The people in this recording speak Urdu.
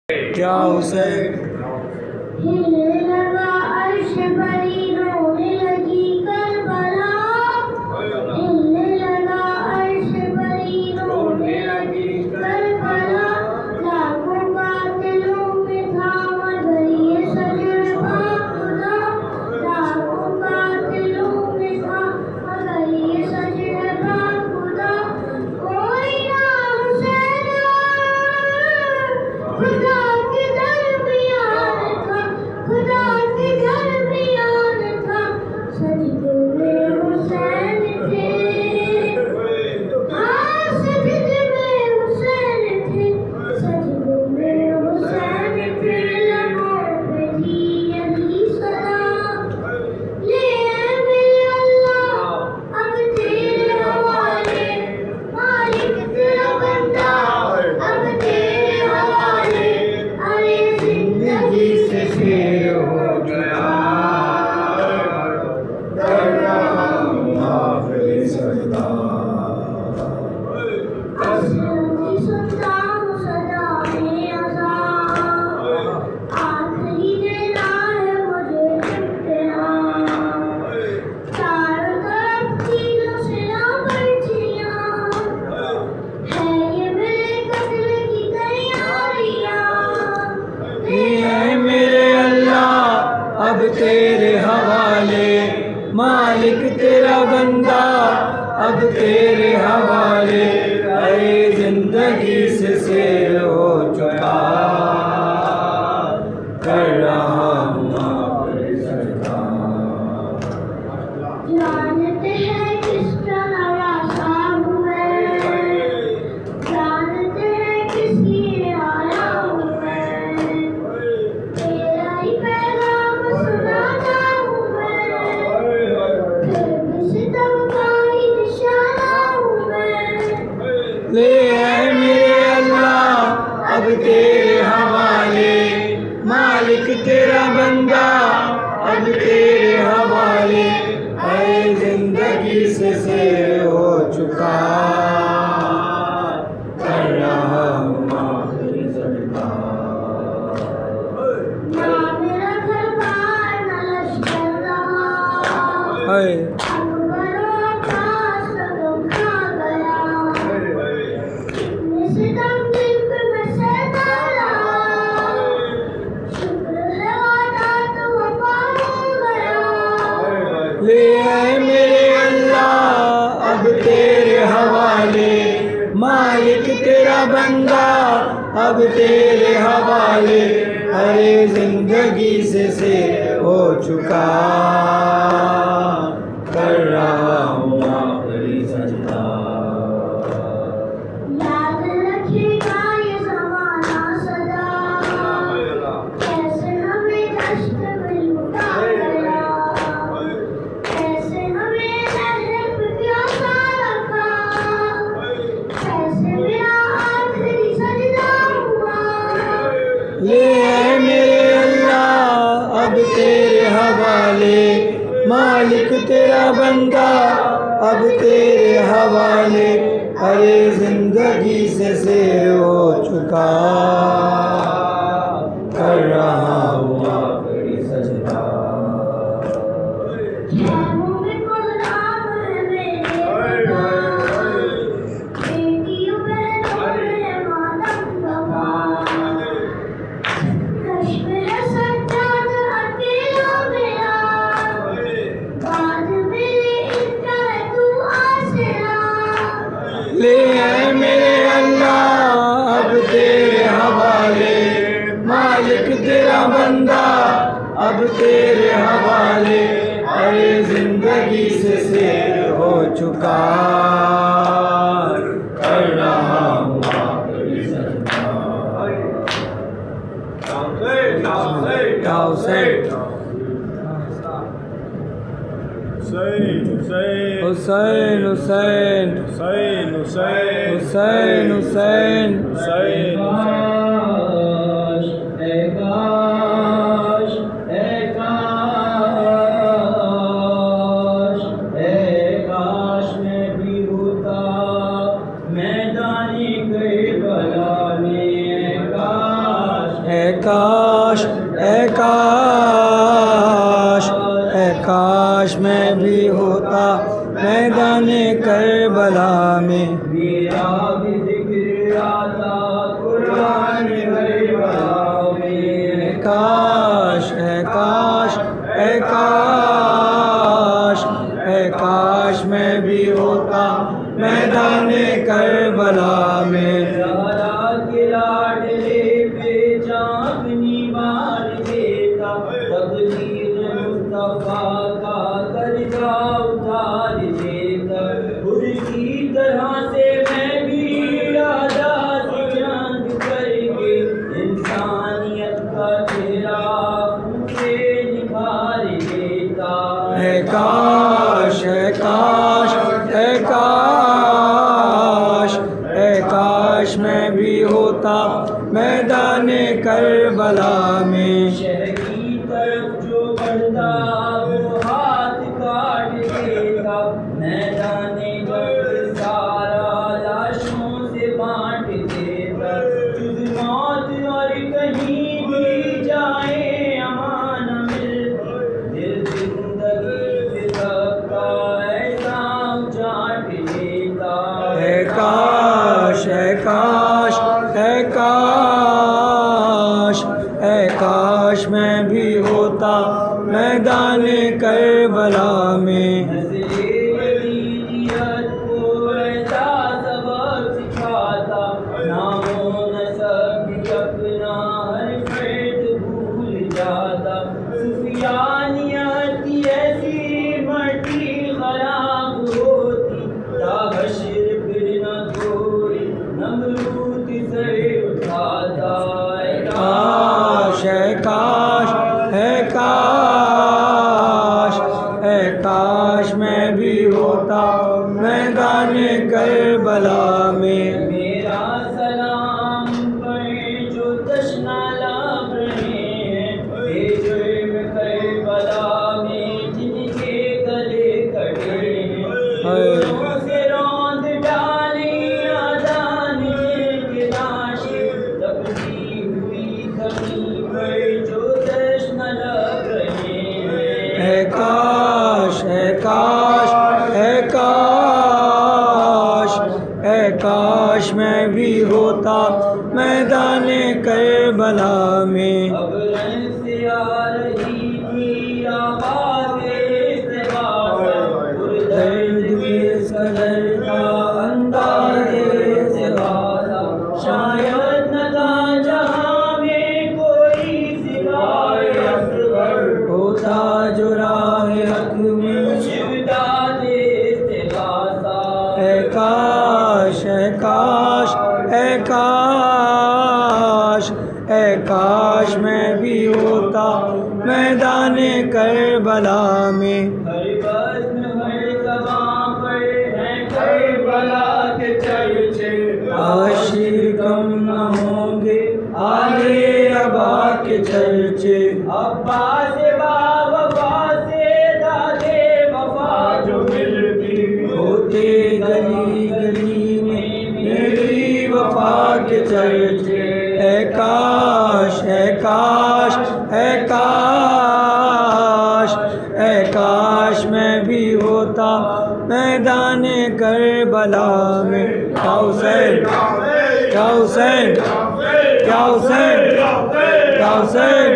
کیا حسین ہلنے لگا عرش بری رونے لگی کربلا ہلنے لگا عرش بری رونے لگی کربلا لاکھوں قاتلوں میں تھا مگر یہ سجن خدا لاکھوں قاتلوں میں تھا مگر یہ سجن خدا کوئی نہ حسین خدا کے درمیان تھا خدا کے درمیان تھا سجدے میں حسین تھے ہاں سجدے میں حسین تھے سجدے میں حسین تھے لبوں پہ تھی یہی صدا لے اے میرے اللہ اب تیرے حوالے مالک تیرا بندہ اب تیرے حوالے ارے زندگی سے شیر ہو گیا کر رہا ہوں آخری سجدہ کی سنتا ہوں صدائیں اذان آخری دینا ہے مجھے امتحان چاروں طرف تیروں سے برچیاں ہے یہ میرے قتل کی تیاریاں اے میرے اللہ اب تیرے حوالے مالک تیرا بندہ اب تیرے حوالے اے زندگی سے سیر ہو چکا کر رہا ہوں آخری سجدہ جانتے ہیں کس طرح راسا ہوئے جانتے ہیں کس لیے آیا ہوں میں تیرا ہی پیغام سناتا ہوں میں پھر بھی ستم کا ہی نشانہ ہوں میں لے اے میرے اللہ اب تیرے حوالے مالک تیرا بندہ اب تیرے حوالے اے زندگی سے سیر ہو چکا کر رہا ہوں آخری سجدہ نہ میرا گھر بار نہ لشکر رہا اے اکبر و عباس کا غم کھا گیا اتنے ستم دل پہ میں سہتا رہا شکر ہے وعدہ تو وفا ہو گیا لے اے میرے اللہ اب تیرے حوالے مالک تیرا بندہ اب تیرے حوالے ارے زندگی سے سیر ہو چکا کر رہا ہوں آخری سجدہ یاد رکھے گا یہ زمانہ سدا کیسے ہمیں دشت میں لٹا گیا کیسے ہمیں نہر پہ پیاسا رکھا کیسے میرا آخری سجدہ ہوا لے اے میرے اللہ اب تیرے حوالے مالک تیرا بندہ اب تیرے حوالے ارے زندگی سے سیر ہو چکا کر رہا ہوں آخری سجدہ خیموں میں قرآن ہے میرے بیٹیوں بہنوں میں ماتم گواہ کشف ہے سجاد اکیلا میرا بعد میرے ان کا ہے تو آسرا لے اے میرے اللہ اب تیرے حوالے مالک تیرا بندہ اب تیرے حوالے ارے زندگی سے سیر ہو چکا کر رہا ہوں آخری سجدہ حسین حسین حسین حسین اے کاش اے کاش اے کاش میں بھی ہوتا میدانی کربلا میں کاش اے کاش اے کاش میں بھی ہوتا میدان کربلا میں میرا بھی ذکر آتا قرآن کربلا میں کاش اے کاش اے کاش اے کاش میں بھی ہوتا میدان کربلا میں زہرا کے لاڈلے پہ چاندنی مار دیتا تقدیر مصطفیٰ کا قرضہ اتار دیتا خود کی طرح سے میں بھی آزاد چاند کر کے انسانیت کا چہرہ مجھے نکھار دیتا اے کاش اے کاش اے کاش اے کاش میں بھی ہوتا میدان کربلا میں شہر کی طرف جو بڑھتا وہ ہاتھ کاٹ دیتا میدان جنگ سارا لاشوں سے بانٹ دیتا جز موت اور کہیں بھی جائے امان مل دل زندگی سے سب کا ایسا چاٹ دیتا اے کاش اے کاش اے کاش اے کاش میں بھی ہوتا میدان کربلا میں یزیدیت کو ایسا سبق سکھاتا نام و نسب بھی اپنا ہر فرد بھول جاتا سفیانیت کی ایسی مٹی خراب ہوتی تا حشر پھر نہ کوئی نمرود سر اٹھاتا کاش اے کاش اے کاش اے کاش میں بھی ہوتا میدان کربلا میں میرا سلام پڑھیں جو تشنا لب رہے ہیں بے جرم کربلا میں جن کے گلے کٹے ہیں دوروں سے روند ڈالیں آزان کے لاشیں تپتی ہوئی زمین پر جو تشنا لب رہے ہیں اے کاش اے کاش اے کاش اے کاش میں بھی ہوتا میدان کربلا میں اب رن سے آ رہی تھی آواز استغاثہ درد کس قدر کا انداز استغاثہ شاید نہ تھا جہاں میں کوئی سوائے اصغر ہوتا جو راہ حق میں شدت استغاثہ اے کاش اے کاش اے کاش اے کاش میں بھی ہوتا میدان کربلا میں ہر بزم ہر زبان پر ہیں کربلا کے چرچے عاشق کم نہ ہوں گے آلے ابا کے چرچے عباس با وفا سے دادے وفا جو ملتی ہوتے گلی گلی میں میری وفا کے چرچے اے کاش اے کاش اے کاش اے کاش میں بھی ہوتا میدان کربلا میں کیا حسین کیا حسین کیا حسین کیا حسین